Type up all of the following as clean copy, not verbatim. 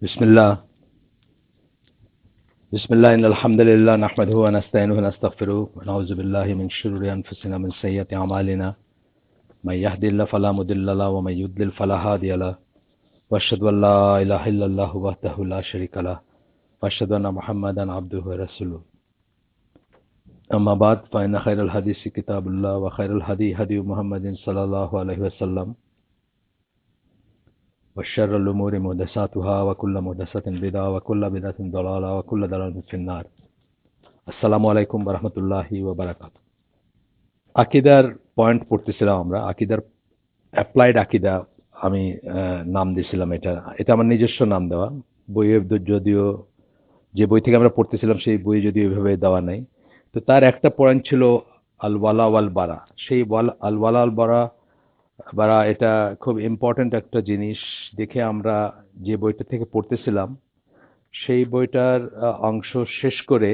بسم الله بسم الله إن الحمد لله نحمده ونستعينه ونستغفره ونعوذ بالله من شرور أنفسنا من سيئات أعمالنا من يهد الله فلا مضل له ومن يضلل فلا هادي له وأشهد أن لا إله إلا الله وحده لا شريك له وأشهد أن محمدا عبده ورسوله أما بعد فإن خير الحديث كتاب الله وخير الهدي هدي محمد صلى الله عليه وسلم وشر الأمور محدثاتها وكل محدثة بدعة وكل بدعة ضلالة وكل ضلالة في النار আসসালামু আলাইকুম রহমতুল্লাহি ওবারাকাত। আকিদার পয়েন্ট পড়তেছিলাম আমরা। আকিদার অ্যাপ্লাইড আকিদা আমি নাম দিয়েছিলাম। এটা এটা আমার নিজস্ব নাম দেওয়া। বইয়ে যদিও যে বই থেকে আমরা পড়তেছিলাম সেই বই যদিও এভাবে দেওয়া নেই। তো তার একটা পয়েন্ট ছিল আল ওয়ালা ওয়াল বারা। সেই আল ওয়ালা আল বারা বারা এটা খুব ইম্পর্ট্যান্ট একটা জিনিস দেখে আমরা যে বইটা থেকে পড়তেছিলাম সেই বইটার অংশ শেষ করে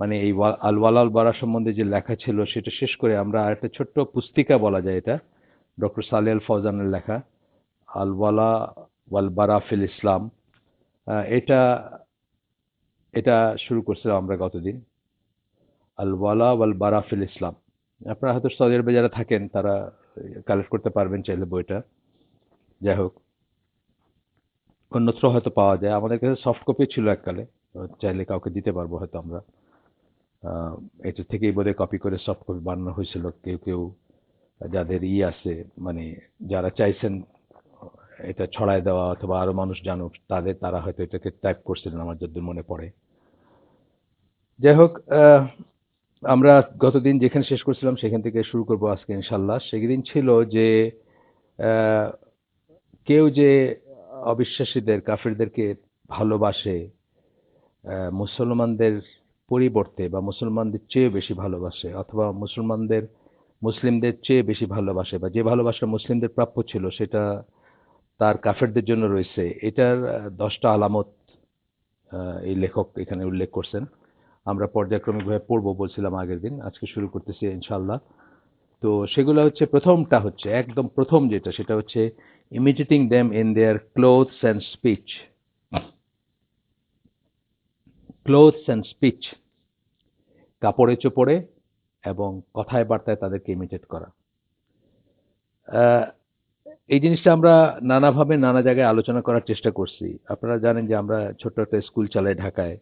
মানে এই আল ওয়ালা আল বারা সম্বন্ধে যে লেখা ছিল সেটা শেষ করে আমরা একটা ছোট্ট পুস্তিকা বলা যায় এটা ডক্টর সালেহ আল ফৌজানের লেখা আল ওয়ালা ওয়াল বারা ফিল ইসলাম। এটা এটা শুরু করছিলাম আমরা গতদিন। আল ওয়ালা ওয়াল বারা ফিল ইসলাম। আপনারা হয়তো সৌদি আরবে যারা থাকেন তারা কালেক্ট করতে পারবেন চাইলে বইটা। যাই হোক, অন্যত্র হয়তো পাওয়া যায়। আমাদের কাছে সফট কপি ছিল এককালে, চাইলে কাউকে দিতে পারবো হয়তো আমরা। এটা থেকেই বোধহয় কপি করে সফট কপি বানানো হয়েছিল। কেউ কেউ যাদের আছে, মানে যারা চাইছেন এটা ছড়ায় দেওয়া অথবা আরো মানুষ জানুক তারা হয়তো এটাকে টাইপ করছিলেন আমার যতদূর মনে পড়ে। যাই হোক, আমরা গতদিন যেখানে শেষ করছিলাম সেখান থেকে শুরু করব আজকে ইনশাল্লাহ। সেদিন ছিল যে আহ, কেউ যে অবিশ্বাসীদের কাফিরদেরকে ভালোবাসে মুসলমানদের পরিবর্তে বা মুসলমানদের চেয়ে বেশি ভালোবাসে অথবা মুসলিমদের চেয়ে বেশি ভালোবাসে বা যে ভালোবাসা মুসলিমদের প্রাপ্য ছিল সেটা তার কাফেরদের জন্য রয়েছে, এটার 10টা আলামত এই লেখক এখানে উল্লেখ করছেন। আমরা পর্যায়ক্রমিকভাবে পড়বো বলছিলাম আগের দিন, আজকে শুরু করতেছি ইনশাআল্লাহ। তো সেগুলো হচ্ছে, প্রথমটা হচ্ছে একদম প্রথম যেটা, সেটা হচ্ছে imitating them in their clothes and speech. Clothes and speech, কাপড়ে চোপড়ে এবং কথায় বার্তায় তাদেরকে ইমিটেট করা। আহ, এই জিনিসটা আমরা নানাভাবে নানা জায়গায় আলোচনা করার চেষ্টা করছি। আপনারা জানেন যে আমরা ছোট্ট একটা স্কুল চালাই ঢাকায়,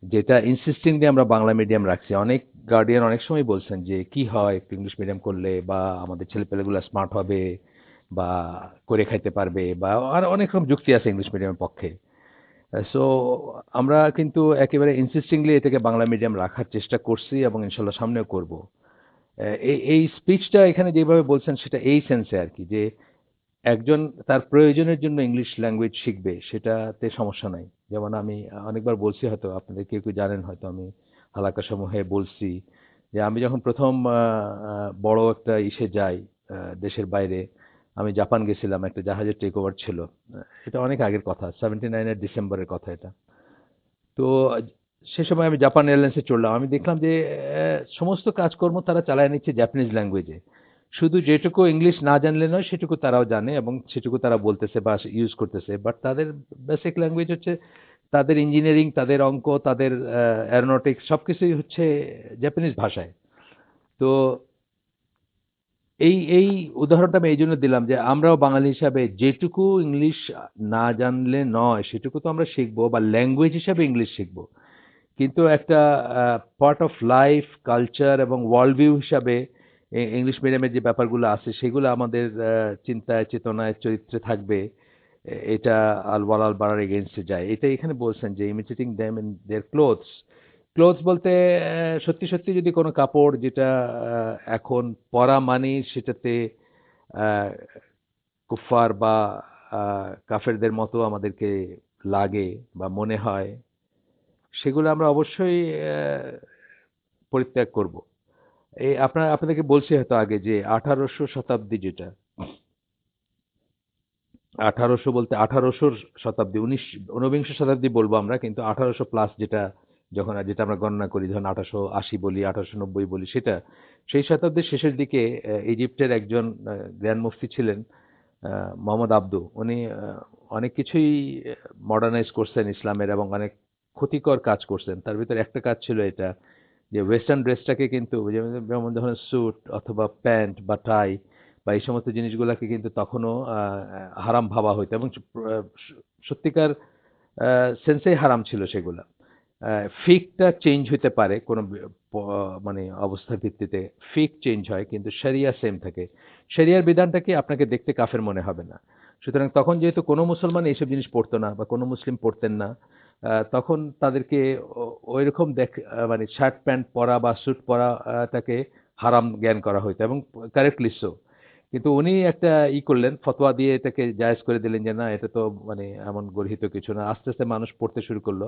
যেটা ইনসিস্টিংলি আমরা বাংলা মিডিয়াম রাখছি। অনেক গার্ডিয়ান অনেক সময় বলছেন যে কি হয় একটু ইংলিশ মিডিয়াম করলে, বা আমাদের ছেলেপেলেগুলো স্মার্ট হবে বা করে খাইতে পারবে, বা আর অনেক রকম যুক্তি আছে ইংলিশ মিডিয়ামের পক্ষে। সো আমরা কিন্তু একেবারে ইনসিস্টিংলি এটাকে বাংলা মিডিয়াম রাখার চেষ্টা করছি এবং ইনশাল্লাহ সামনেও করব। এই স্পিচটা এখানে যেভাবে বলছেন সেটা এই সেন্সে আর কি, যে একজন তার প্রয়োজনের জন্য ইংলিশ ল্যাঙ্গুয়েজ শিখবে, সেটাতে সমস্যা নাই। যেমন আমি অনেকবার বলছি, হয়তো আপনাদের কেউ কেউ জানেন, হয়তো আমি হালাকা সমূহে বলছি যে আমি যখন প্রথম বড় একটা যাই দেশের বাইরে, আমি জাপান গেছিলাম, একটা জাহাজের টেক ওভার ছিল। এটা অনেক আগের কথা, 79-এর ডিসেম্বরের কথা এটা। তো সে সময় আমি জাপান এয়ারলাইন্সে চড়লাম। আমি দেখলাম যে সমস্ত কাজকর্ম তারা চালায় নিচ্ছে জাপানিজ ল্যাঙ্গুয়েজে। শুধু যেটুকু ইংলিশ না জানলে নয় সেটুকু তারাও জানে এবং সেটুকু তারা বলতেছে বা ইউজ করতেছে। বাট তাদের বেসিক ল্যাঙ্গুয়েজ হচ্ছে, তাদের ইঞ্জিনিয়ারিং, তাদের অঙ্ক, তাদের অ্যারোনটিক্স সবকিছুই হচ্ছে জাপানিজ ভাষায়। তো এই উদাহরণটা আমি এই জন্য দিলাম যে আমরাও বাঙালি হিসাবে যেটুকু ইংলিশ না জানলে নয় সেটুকু তো আমরা শিখবো, বা ল্যাঙ্গুয়েজ হিসাবে ইংলিশ শিখবো। কিন্তু একটা পার্ট অফ লাইফ, কালচার এবং ওয়ার্ল্ড ভিউ হিসাবে ইংলিশ মিডিয়ামের যে ব্যাপারগুলো আছে সেগুলো আমাদের চিন্তায়, চেতনায়, চরিত্রে থাকবে। এটা আল ওয়াল আল বাড়ার এগেনস্টে যায়। এটা এখানে বলছেন যে imitating them in their clothes. Clothes বলতে সত্যি সত্যি যদি কোনো কাপড় যেটা এখন পরা মানি সেটাতে আহ, কুফফার বা কাফেরদের মতো আমাদেরকে লাগে বা মনে হয়, সেগুলো আমরা অবশ্যই পরিত্যাগ করব। আপনাদেরকে বলছি হয়তো আগে যে 1800 শতাব্দী যেটা, 1800 বলতে 1800 শতাব্দী, ঊনবিংশ শতাব্দী বলবো আমরা, কিন্তু 1800 প্লাস যেটা, যেটা আমরা গণনা করি, ধরুন 1880 বলি, 1890 বলি, সেটা সেই শতাব্দীর শেষের দিকে ইজিপ্টের একজন গ্র্যান্ড মুফতি ছিলেন মোহাম্মদ আব্দু। উনি অনেক কিছুই মডার্নাইজ করছেন ইসলামের এবং অনেক ক্ষতিকর কাজ করছেন। তার ভিতরে একটা কাজ ছিল এটা যে ওয়েস্টার্ন ড্রেসটাকে কিন্তু যেমন ধরেন স্যুট অথবা প্যান্ট বা টাই বা এই সমস্ত জিনিসগুলোকে কিন্তু তখনও হারাম ভাবা হইতো এবং সত্যিকার সেন্সেই হারাম ছিল সেগুলা। ফিকটা চেঞ্জ হইতে পারে কোনো মানে অবস্থার ভিত্তিতে ফিক চেঞ্জ হয় কিন্তু শরিয়া সেম থাকে। শরিয়ার বিধানটা কি আপনাকে দেখতে কাফের মনে হবে না। সুতরাং তখন যেহেতু কোনো মুসলমান এইসব জিনিস পড়তো না বা কোনো মুসলিম পড়তেন না, তখন তাদেরকে ওইরকম মানে শার্ট প্যান্ট পরা বা স্যুট পরা টাকে হারাম জ্ঞান করা হইতো এবং কারেক্টলি সো। কিন্তু উনি একটা করলেন, ফতোয়া দিয়ে এটাকে জায়েজ করে দিলেন যে না এটা তো মানে এমন গর্হিত কিছু না। আস্তে আস্তে মানুষ পড়তে শুরু করলো।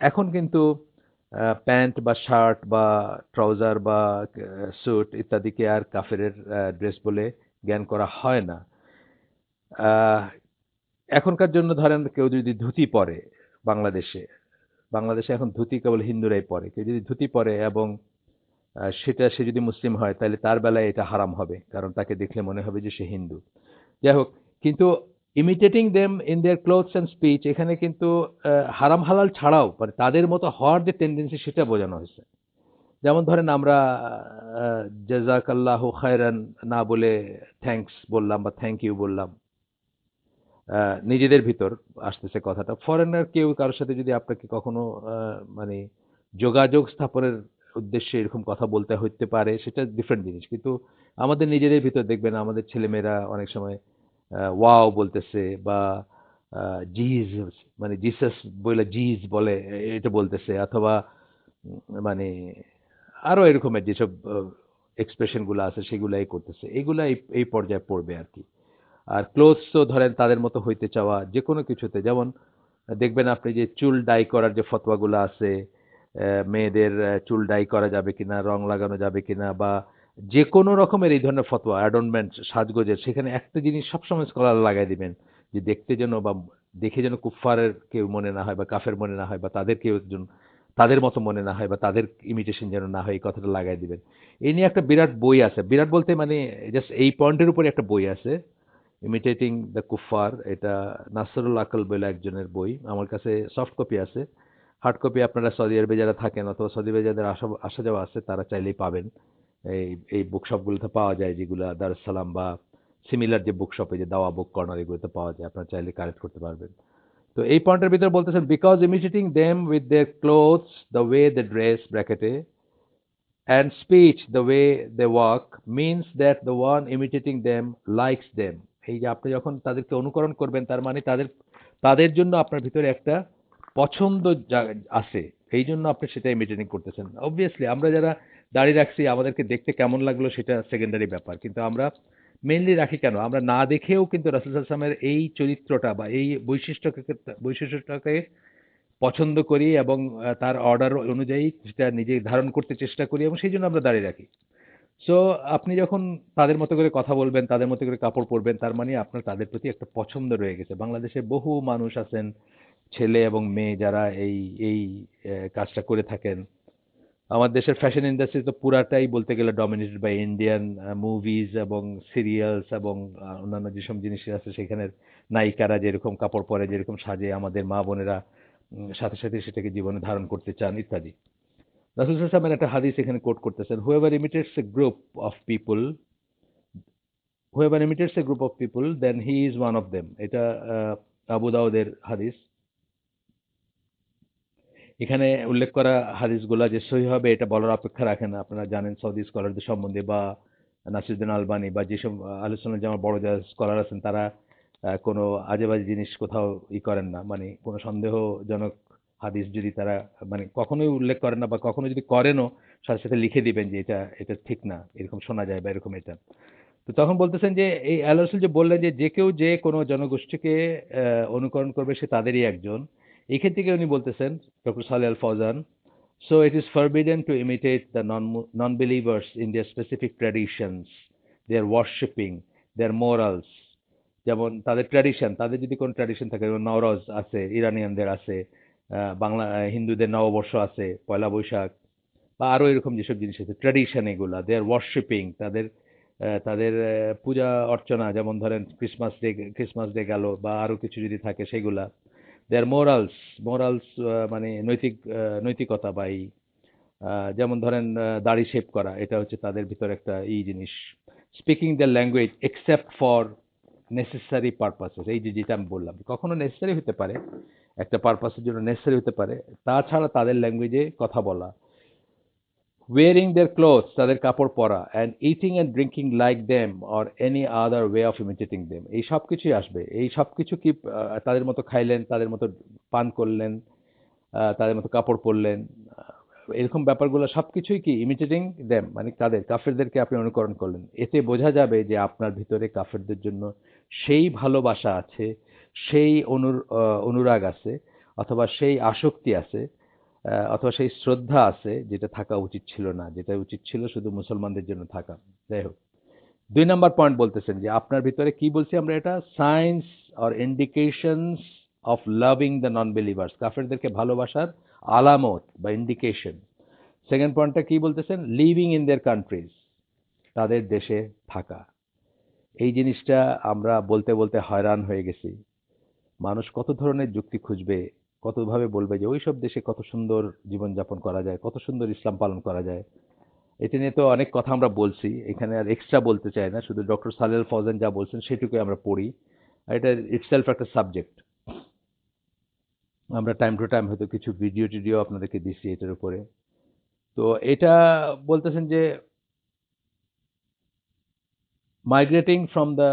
এখন কিন্তু প্যান্ট বা শার্ট বা ট্রাউজার বা স্যুট ইত্যাদিকে আর কাফেরের ড্রেস বলে জ্ঞান করা হয় না। আহ, এখনকার জন্য ধরেন কেউ যদি ধুতি পরে বাংলাদেশে, বাংলাদেশে এখন ধুতি কেবল হিন্দুরাই পরে। কেউ যদি ধুতি পরে এবং সেটা সে যদি মুসলিম হয় তাহলে তার বেলায় এটা হারাম হবে, কারণ তাকে দেখলে মনে হবে যে সে হিন্দু। যাই হোক, কিন্তু imitating them in their clothes and speech এখানে কিন্তু হারাম হালাল ছাড়াও মানে তাদের মতো হওয়ার যে টেন্ডেন্সি সেটা বোঝানো হয়েছে। যেমন ধরেন আমরা জাযাকাল্লাহু খায়রান না বলে থ্যাঙ্কস বললাম বা থ্যাংক ইউ বললাম। নিজেদের ভিতর আসতেছে কথাটা। ফরেনার কেউ কারোর সাথে যদি আপনাকে কখনো মানে যোগাযোগ স্থাপনের উদ্দেশ্যে এরকম কথা বলতে হইতে পারে, সেটা ডিফারেন্ট জিনিস। কিন্তু আমাদের নিজেদের ভিতর দেখবেন আমাদের ছেলেমেয়েরা অনেক সময় ওয়াও বলতেছে বা জিজ মানে জিসাস বলে জিজ বলে এটা বলতেছে অথবা মানে আরো এরকমের যেসব এক্সপ্রেশন গুলো আছে সেগুলাই করতেছে। এগুলা এই পর্যায়ে পড়বে আর কি। আর ক্লোথসও ধরেন তাদের মতো হইতে চাওয়া যেকোনো কিছুতে, যেমন দেখবেন আপনি যে চুল ডাই করার যে ফতোয়াগুলো আছে, মেয়েদের চুল ডাই করা যাবে কিনা, রং লাগানো যাবে কিনা বা যে কোনো রকমের এই ধরনের ফতোয়া অ্যাডর্নমেন্ট সাজগোজের, সেখানে একটা জিনিস সবসময় স্কলার লাগাই দিবেন যে দেখতে যেন বা দেখে যেন কুফফারের কেউ মনে না হয় বা কাফের মনে না হয় বা তাদের কেউ একজন তাদের মতো মনে না হয় বা তাদের ইমিটেশন যেন না হয়, এই কথাটা লাগাই দিবেন। এই নিয়ে একটা বিরাট বই আছে, বিরাট বলতে মানে জাস্ট এই পয়েন্টের উপরে একটা বই আছে, ইমিটেটিং দ্য কুফার। এটা নাসরুল আকল বলে একজনের বই। আমার কাছে সফট কপি আছে। হার্ড কপি আপনারা সৌদি আরবে যারা থাকেন অথবা সৌদি আরবে যাদের আসা আসা যাওয়া আছে তারা চাইলেই পাবেন। এই এই বুকশপগুলোতে পাওয়া যায়, যেগুলা দারুস সালাম বা সিমিলার যে বুকশপ, এই যে দাওয়া বুক কর্নার, এগুলোতে পাওয়া যায়। আপনারা চাইলে কালেক্ট করতে পারবেন। তো এই পয়েন্টের ভিতরে বলতেছেন, because imitating them with their clothes, the way they dress ব্র্যাকেটে and speech the way they walk means that the one imitating them likes them. এই যে আপনি যখন তাদেরকে অনুকরণ করবেন তার মানে তাদের তাদের জন্য আপনার ভিতরে একটা পছন্দ আছে, এই জন্য আপনি সেটা ইমিটেটিং করতেছেন। অবভিয়াসলি আমরা যারা দাড়ি রাখছি আমাদেরকে দেখতে কেমন লাগলো সেটা সেকেন্ডারি ব্যাপার, কিন্তু আমরা মেইনলি রাখি কেন, আমরা না দেখেও কিন্তু রাসূল সাল্লাল্লাহু আলাইহি ওয়াসাল্লামের এই চরিত্রটা বা এই বৈশিষ্ট্যটাকে পছন্দ করি এবং তার অর্ডার অনুযায়ী সেটা নিজে ধারণ করতে চেষ্টা করি এবং সেই জন্য আমরা দাঁড়িয়ে রাখি। সো আপনি যখন তাদের মতো করে কথা বলবেন, তাদের মতো করে কাপড় পরবেন, তার মানে আপনার তাদের প্রতি একটা পছন্দ রয়ে গেছে। বাংলাদেশে বহু মানুষ আছেন, ছেলে এবং মেয়ে যারা এই এই কাজটা করে থাকেন। আমার দেশের ফ্যাশন ইন্ডাস্ট্রি তো পুরাটাই বলতে গেলে ডমিনেটেড বাই ইন্ডিয়ান মুভিজ এবং সিরিয়ালস এবং অন্যান্য যেসব জিনিস আছে সেখানের নায়িকারা যেরকম কাপড় পরে, যেরকম সাজে, আমাদের মা বোনেরা সাথে সাথে সেটাকে জীবনে ধারণ করতে চান ইত্যাদি। রাসূল সাল্লাল্লাহু আলাইহি ওয়াসাল্লামের একটা হাদিস এখানে কোট করতেছেন, whoever imitates a group of people, whoever imitates a group of people then he is one of them. এটা আবু দাউদের হাদিস। এখানে উল্লেখ করা হাদিসগুলা যে সহি হবে এটা বলার অপেক্ষা রাখে না। আপনারা জানেন সৌদি স্কলারদের সম্বন্ধে বা নাসিরুদ্দিন আলবানী বা যেসব আহলে সুন্নাত জামার বড় যারা স্কলার আছেন তারা কোনো আজেবাজে জিনিস কোথাও করেন না। মানে কোনো সন্দেহজনক হাদিস যদি তারা মানে কখনোই উল্লেখ করেন না বা কখনো যদি করেনও সাথে সাথে লিখে দিবেন যে এটা এটা ঠিক না, এরকম শোনা যায় বা এরকম এটা। তো তখন বলতেছেন যে এই আল্লাহ রসুল যে বললেন যে যে কেউ যে কোনো জনগোষ্ঠীকে অনুকরণ করবে সে তাদেরই একজন। এখান থেকে উনি বলতেছেন doctor Saleh al Fawzan, so it is forbidden to imitate the non believers in their specific traditions, their worshipping, their morals. যেমন তাদের ট্র্যাডিশন, তাদের যদি কোনো ট্র্যাডিশন থাকে, যেমন নওরোজ আছে ইরানিয়ানদের আছে, বাংলা হিন্দুদের নববর্ষ আছে পয়লা বৈশাখ বা আরো এরকম যেসব জিনিস আছে ট্র্যাডিশন, এগুলা দেয়ার ওয়ার্শিপিং, তাদের তাদের পূজা অর্চনা, যেমন ধরেন ক্রিসমাস ডে গেল বা আরো কিছু যদি থাকে সেগুলা, দেয়ার মোরালস মানে নৈতিকতা বা এই যেমন ধরেন দাড়ি শেভ করা, এটা হচ্ছে তাদের ভিতর একটা জিনিস। Speaking the language except for necessary purposes, এই যে যেটা আমি বললাম, কখনো নেসেসারি হতে পারে, একটা পারপাসের জন্য নেসেসারি হতে পারে, তাছাড়া তাদের ল্যাঙ্গুয়েজে কথা বলা। ওয়েরিং দেয়ার ক্লোথস, তাদের কাপড় পরা, and eating and drinking like them or any other way of imitating them, এই সব কিছুই আসবে। এই সব কিছু কি তাদের মতো খাইলেন, তাদের মতো পান করলেন, তাদের মতো কাপড় পরলেন, এরকম ব্যাপারগুলো সবকিছুই কি ইমিটেটিং দেম, মানে তাদের কাফেরদেরকে আপনি অনুকরণ করলেন। এতে বোঝা যাবে যে আপনার ভিতরে কাফেরদের জন্য সেই ভালোবাসা আছে, সেই অনুরাগ আছে, অথবা সেই আসক্তি আছে, অথবা সেই শ্রদ্ধা আছে, যেটা থাকা উচিত ছিল না, যেটা উচিত ছিল শুধু মুসলমানদের জন্য থাকা। যাই হোক, 2 নম্বর পয়েন্ট বলতেছেন যে আপনার ভিতরে কি বলছি আমরা, এটা science or indications of loving the non believers, কাফেরদেরকে ভালোবাসার আলামত বা ইন্ডিকেশন। সেকেন্ড পয়েন্টটা কি বলতেছেন, লিভিং ইন দেয়ার কান্ট্রিজ, তাদের দেশে থাকা। এই জিনিসটা আমরা বলতে বলতে হয়রান হয়ে গেছি। মানুষ কত ধরনের যুক্তি খুঁজবে, কতভাবে বলবে যে ওইসব দেশে কত সুন্দর জীবনযাপন করা যায়, কত সুন্দর ইসলাম পালন করা যায়। এটা নিয়ে তো অনেক কথা আমরা বলছি, এখানে আর এক্সট্রা বলতে চাই না, শুধু ডক্টর সালেল ফজেন যা বলছেন সেটুকুই আমরা পড়ি। আর এটা ইটসেলফ একটা সাবজেক্ট। আমরা টাইম টু টাইম হয়তো কিছু ভিডিও টিডিও আপনাদেরকে দিচ্ছি এটার উপরে। তো এটা বলতেছেন যে migrating from the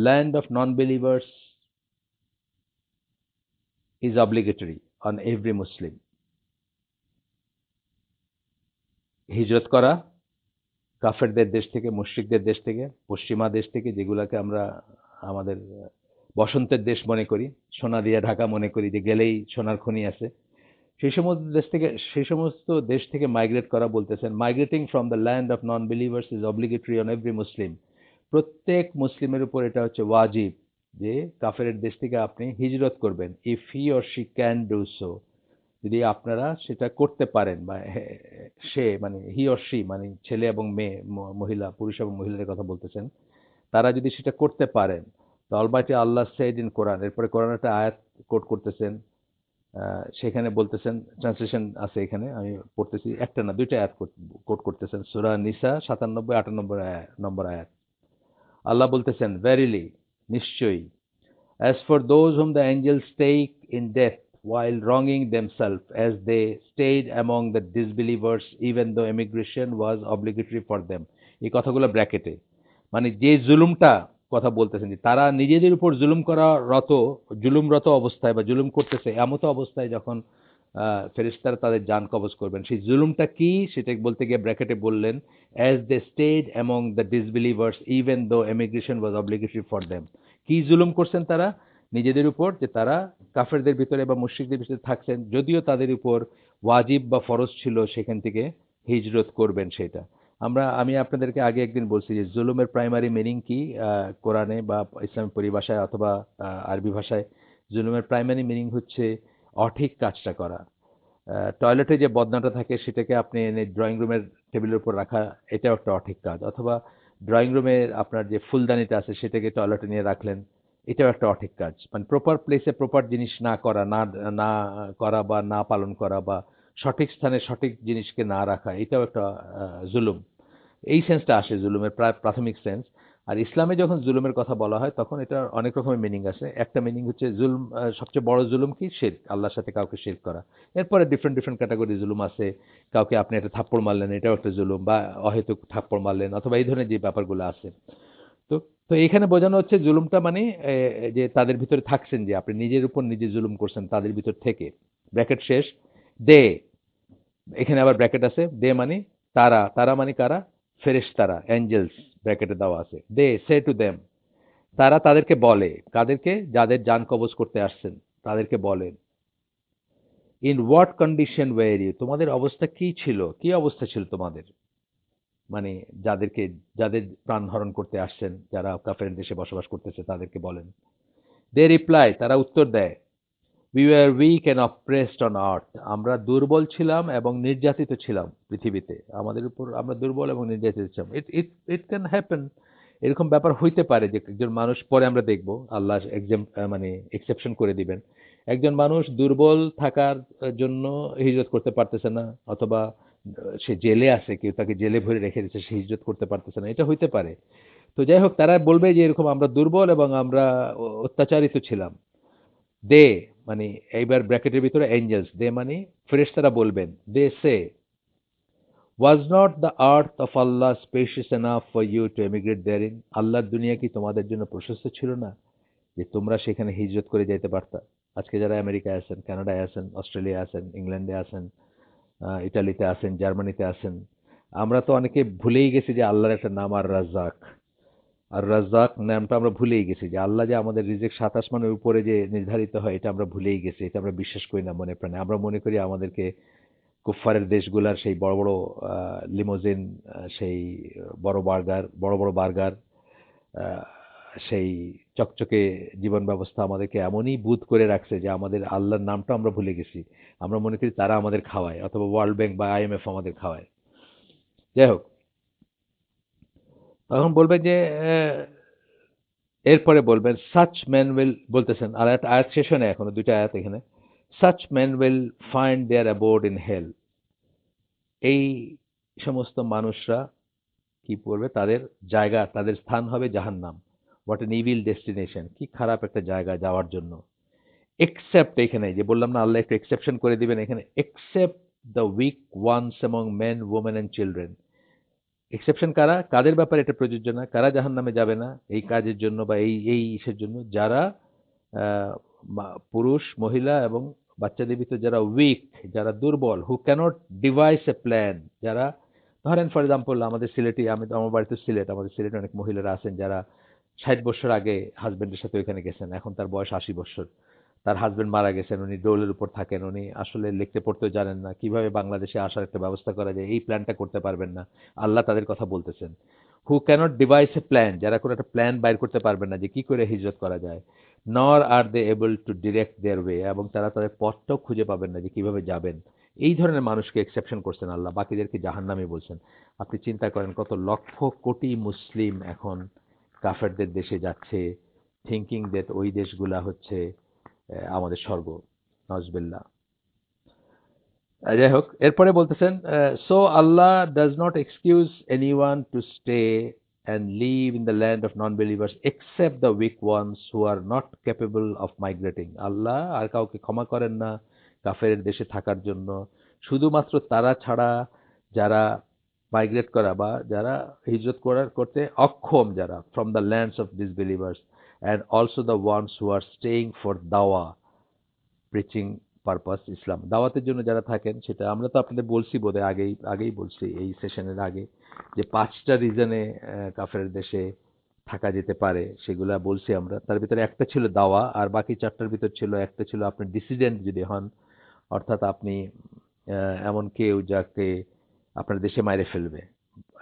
land of non-believers is obligatory on every Muslim. হিজরত করা কাফেরদের দেশ থেকে, মুশরিকদের দেশ থেকে, পশ্চিমা দেশ থেকে, যেগুলাকে আমরা আমাদের বসন্তের দেশ মনে করি, সোনা দিয়ে ঢাকা মনে করি, যে গেলেই সোনার খনি আছে, সেই সমস্ত দেশ থেকে মাইগ্রেট করা বলতেছেন। Migrating from the land of non believers is obligatory on every মুসলিম। প্রত্যেক মুসলিমের উপর এটা হচ্ছে ওয়াজিব যে কাফেরের দেশ থেকে আপনি হিজরত করবেন, if he or she can do so, যদি আপনারা সেটা করতে পারেন, বা সে মানে হি অর শি মানে ছেলে এবং মেয়ে, মহিলা, পুরুষ এবং মহিলাদের কথা বলতেছেন, তারা যদি সেটা করতে পারেন, তো অলমাইটি আল্লাহ সেড ইন কোরআন, এরপরে কোরআন একটা আয়াত কোট করতেছেন, সেখানে বলতেছেন, ট্রান্সলেশন আছে এখানে, আমি পড়তেছি, একটা না দুইটা আয়াত কোট করতেছেন, সূরা নিসা 97-98 নম্বর আয়াত। আল্লাহ বলতেছেন, ভেরিলি, নিশ্চয়ই, as for those whom the angels take in death while wronging themselves, as they stayed among the disbelievers even though immigration was obligatory for them, এই কথাগুলো ব্র্যাকেটে, মানে যে জুলুমটা কথা বলতেছেন, যে তারা নিজেদের উপর জুলুমরত অবস্থায় বা জুলুম করতেছে এমতো অবস্থায় যখন ফেরেশতারা তাদের জান কবজ করবেন, সেই জুলুমটা কি সেটা বলতে গিয়ে ব্র্যাকেটে বললেন, as they stayed among the disbelievers even though immigration was obligatory for them। কি জুলুম করছেন তারা নিজেদের উপর, যে তারা কাফেরদের ভিতরে বা মুশরিকদের ভিতরে থাকছেন, যদিও তাদের উপর ওয়াজিব বা ফরজ ছিল সেখান থেকে হিজরত করবেন সেটা। আমি আপনাদেরকে আগে একদিন বলছি যে জুলুমের প্রাইমারি মিনিং কি, কোরআনে বা ইসলামিক পরিভাষায় অথবা আরবি ভাষায় জুলুমের প্রাইমারি মিনিং হচ্ছে অঠিক কাজটা করা। টয়লেটে যে বদনাটা থাকে সেটাকে আপনি এনে ড্রয়িং রুমের টেবিলের উপর রাখা, এটাও একটা অঠিক কাজ। অথবা ড্রয়িং রুমে আপনার যে ফুলদানিটা আছে সেটাকে টয়লেটে নিয়ে রাখলেন, এটাও একটা অঠিক কাজ। মানে প্রপার প্লেসে প্রপার জিনিস না করা, না করা বা না পালন করা, বা সঠিক স্থানে সঠিক জিনিসকে না রাখা, এটাও একটা জুলুম। এই সেন্সটা আসে জুলুমের প্রাথমিক সেন্স। আর ইসলামে যখন জুলুমের কথা বলা হয় তখন এটা অনেক রকমের মিনিং আছে। একটা মিনিং হচ্ছে জুলুম, সবচেয়ে বড় জুলুম কি, শিরক, আল্লাহর সাথে কাউকে শিরক করা। এরপরে ডিফারেন্ট ডিফারেন্ট ক্যাটাগরি জুলুম আছে, কাউকে আপনি একটা থাপ্পড় মারলেন, এটাও একটা জুলুম, বা অহেতুক থাপ্পড় মারলেন, অথবা এই ধরনের যে ব্যাপারগুলো আছে। তো তো এখানে বোঝানো হচ্ছে জুলুমটা মানে যে তাদের ভিতরে থাকছেন, যে আপনি নিজের উপর নিজে জুলুম করছেন তাদের ভিতর থেকে। ব্র্যাকেট শেষ। দে, এখানে আবার ব্র্যাকেট আছে, দে মানে তারা, তারা মানে কারা, ফেরেশতারা, অ্যাঞ্জেলস ব্র্যাকেটে দেওয়া আছে। দে সে টু দেম, তারা তাদেরকে বলে, কাদেরকে, যাদের জান কবজ করতে আসছেন তাদেরকে বলেন, in what condition were you, তোমাদের অবস্থা কি ছিল, কি অবস্থা ছিল তোমাদের, মানে যাদের প্রাণ হরণ করতে আসছেন, যারা কাফের দেশে বসবাস করতেছে তাদেরকে বলেন। দে রিপ্লাই, তারা উত্তর দেয়, we were weak and oppressed on earth. আমরা দুর্বল ছিলাম এবং নির্যাতিত ছিলাম পৃথিবীতে। আমাদের উপর আমরা দুর্বল এবং নির্যাতিত ছিলাম। ইট ইট ইট ক্যান হ্যাপেন। এরকম ব্যাপার হইতে পারে যে একজন মানুষ, পরে আমরা দেখব আল্লাহ মানে এক্সেপশন করে দিবেন। একজন মানুষ দুর্বল থাকার জন্য হিজরত করতে পারতেছে না, অথবা সে জেলে আছে, কেউ তাকে জেলে ভরে রেখে দিচ্ছে, সে হিজরত করতে পারতেছে না, এটা হইতে পারে। তো যাই হোক, তারা বলবে যে এরকম আমরা দুর্বল এবং আমরা অত্যাচারিত ছিলাম। দে মানে এইবার ব্র্যাকেটের ভিতরে এঞ্জেলস, দে মানে ফেরেশতারা বলবেন, they say, was not the earth of Allah spacious enough for you to emigrate therein. আল্লাহর দুনিয়া কি তোমাদের জন্য প্রশস্ত ছিল না যে তোমরা সেখানে হিজরত করে যাইতে পারতা? আজকে যারা আমেরিকায় আছেন, কানাডায় আছেন, অস্ট্রেলিয়া আছেন, ইংল্যান্ডে আছেন, ইটালিতে আছেন, জার্মানিতে আছেন, আমরা তো অনেকে ভুলেই গেছি যে আল্লাহর একটা নাম আর রাজ্জাক। আর রাজ্জাক নামটা আমরা ভুলেই গেছি, যে আল্লাহ যে আমাদের রিজিক সাত আসমানের উপরে যে নির্ধারিত হয়, এটা আমরা ভুলেই গেছি, এটা আমরা বিশ্বাস করি না মনে প্রাণে। আমরা মনে করি আমাদেরকে কুফফারের দেশগুলার সেই বড় বড় লিমোজিন, সেই বড় বড় বার্গার, আহ, সেই চকচকে জীবন ব্যবস্থা আমাদেরকে এমনই বুঁদ করে রাখছে যে আমাদের আল্লাহর নামটা আমরা ভুলে গেছি। আমরা মনে করি তারা আমাদের খাওয়ায়, অথবা ওয়ার্ল্ড ব্যাংক বা আইএমএফ আমাদের খাওয়ায়। যাই হোক, তখন বলবেন যে এরপরে বলবেন সাচ ম্যান উইল, বলতেছেন আর একটা আয়াত শেষ হয় না এখনো, দুইটা আয়াত এখানে। Such man will find their abode in hell. এই সমস্ত মানুষরা কি করবে, তাদের জায়গা, তাদের স্থান হবে জাহান্নাম। হোয়াট এন ইভিল ডেস্টিনেশন, কি খারাপ একটা জায়গা যাওয়ার জন্য। এক্সেপ্ট, এখানে যে বললাম না আল্লাহ একটু এক্সেপশন করে দিবেন এখানে, except the weak ones among men, women and children. Exception কারা, কাদের ব্যাপারে এটা প্রযোজ্য না, কারা জাহান্নামে যাবে না এই কাজের জন্য বা এই এই ইসের জন্য? যারা পুরুষ, মহিলা এবং বাচ্চাদের ভিতরে যারা উইক, যারা দুর্বল, হু ক্যানট ডিভাইস এ প্ল্যান। যারা, ধরেন ফর এক্সাম্পল আমাদের সিলেটি, আমি তো, আমার বাড়িতে সিলেট, আমাদের সিলেটে অনেক মহিলারা আছেন যারা 60 বছর আগে হাজবেন্ডের সাথে ওইখানে গেছেন, এখন তার বয়স 80 বছর। তার হাজবেন্ড মারা গেছেন, উনি ডোলের উপর থাকেন, উনি আসলে লিখতে পড়তেও জানেন না, কিভাবে বাংলাদেশে আসার একটা ব্যবস্থা করা যায় এই প্ল্যানটা করতে পারবেন না। আল্লাহ তাদের কথা বলতেছেন, হু ক্যানট ডিভাইস এ প্ল্যান, যারা কোনো একটা প্ল্যান বাইর করতে পারবেন না যে কি করে হিজরত করা যায়। Nor are they able to direct their way, এবং তারা তাদের পথটাও খুঁজে পাবেন না যে কিভাবে যাবেন। এই ধরনের মানুষকে এক্সেপশন করছেন আল্লাহ, বাকিদেরকে জাহান্নামী বলছেন। আপনি চিন্তা করেন কত লক্ষ কোটি মুসলিম এখন কাফেরদের দেশে যাচ্ছে, থিঙ্কিং দ্যাট ওই দেশগুলা হচ্ছে আমাদের স্বর্গ। নজবিল্লাহ। যাই হোক, এরপরে বলতেছেন, so Allah does not excuse anyone to stay and live in the land of non believers except the weak ones who are not capable of migrating. আল্লাহ আর কাউকে ক্ষমা করেন না কাফের দেশে থাকার জন্য, শুধুমাত্র তারা ছাড়া, যারা মাইগ্রেট করা বা যারা হিজরত করতে অক্ষম, যারা from the lands of disbelievers, and also the ones who R staying for দাওয়া প্রিচিং পারপাস ইসলাম। দাওয়াতের জন্য যারা থাকেন, সেটা আমরা তো আপনাদের বলছি বোধহয় আগেই আগেই বলছি এই সেশনের আগে, যে 5টা রিজনে কাফের দেশে থাকা যেতে পারে, সেগুলা বলছি আমরা। তার ভিতরে একটা ছিল দাওয়া, আর বাকি 4টার ভিতর ছিল, একটা ছিল আপনি ডিসিডেন্ট যদি হন, অর্থাৎ আপনি এমন কেউ যাকে আপনার দেশে মাইরে ফেলবে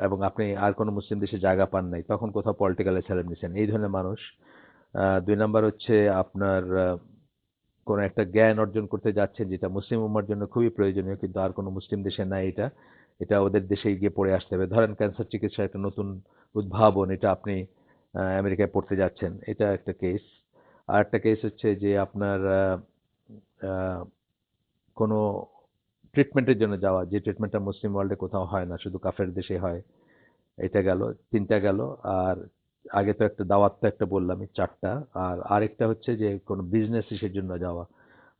এবং আপনি আর কোনো মুসলিম দেশে জায়গা পান নাই, তখন কোথাও পলিটিক্যাল অ্যাসাইলাম নিছেন, এই ধরনের মানুষ। 2 নাম্বার হচ্ছে আপনার কোনো একটা জ্ঞান অর্জন করতে যাচ্ছেন যেটা মুসলিম উম্মার জন্য খুবই প্রয়োজনীয়, কিন্তু আর কোনো মুসলিম দেশে নাই এটা, এটা ওদের দেশে গিয়ে পড়ে আসতে হবে। ধরেন ক্যান্সার চিকিৎসা একটা নতুন উদ্ভাবন, এটা আপনি আমেরিকায় পড়তে যাচ্ছেন, এটা একটা কেস। আর একটা কেস হচ্ছে যে আপনার আহ, কোনো ট্রিটমেন্টের জন্য যাওয়া, যে ট্রিটমেন্টটা মুসলিম ওয়ার্ল্ডে কোথাও হয় না, শুধু কাফের দেশে হয়। এটা গেল, 3টা গেল। আর আগে তো একটা দাওয়াত তো একটা বললামই, 4টা। আর আরেকটা হচ্ছে যে কোনো বিজনেস ইসের জন্য যাওয়া,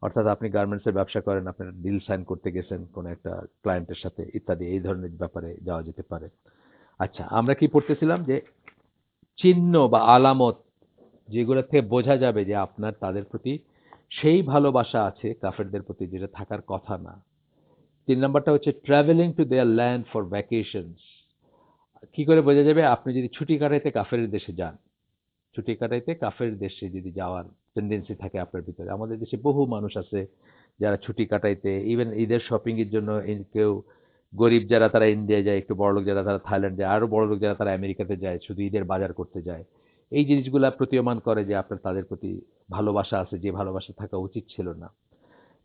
অর্থাৎ আপনি গার্মেন্টসের ব্যবসা করেন, আপনার ডিল সাইন করতে গেছেন কোনো একটা ক্লায়েন্টের সাথে ইত্যাদি, এই ধরনের ব্যাপারে যাওয়া যেতে পারে। আচ্ছা, আমরা কি পড়তেছিলাম যে চিহ্ন বা আলামত যেগুলো থেকে বোঝা যাবে যে আপনার তাদের প্রতি সেই ভালোবাসা আছে কাফেরদের প্রতি যেটা থাকার কথা না। 3 নাম্বারটা হচ্ছে travelling to their land for vacations. কি করে বোঝা যাবে? আপনি যদি ছুটি কাটাইতে কাফের দেশে যান, ছুটি কাটাইতে কাফের দেশে যদি যাওয়ার টেন্ডেন্সি থাকে আপনার ভিতরে। আমাদের দেশে বহু মানুষ আছে যারা ছুটি কাটাইতে, ইভেন ঈদের শপিং এর জন্য, কেউ গরিব যারা তারা ইন্ডিয়া যায়, একটু বড়লোক যারা তারা থাইল্যান্ড যায়, আরো বড়লোক যারা তারা আমেরিকাতে যায়, শুধু ঈদের বাজার করতে যায়। এই জিনিসগুলা প্রতীয়মান করে যে আপনার তাদের প্রতি ভালোবাসা আছে, যে ভালোবাসা থাকা উচিত ছিল না।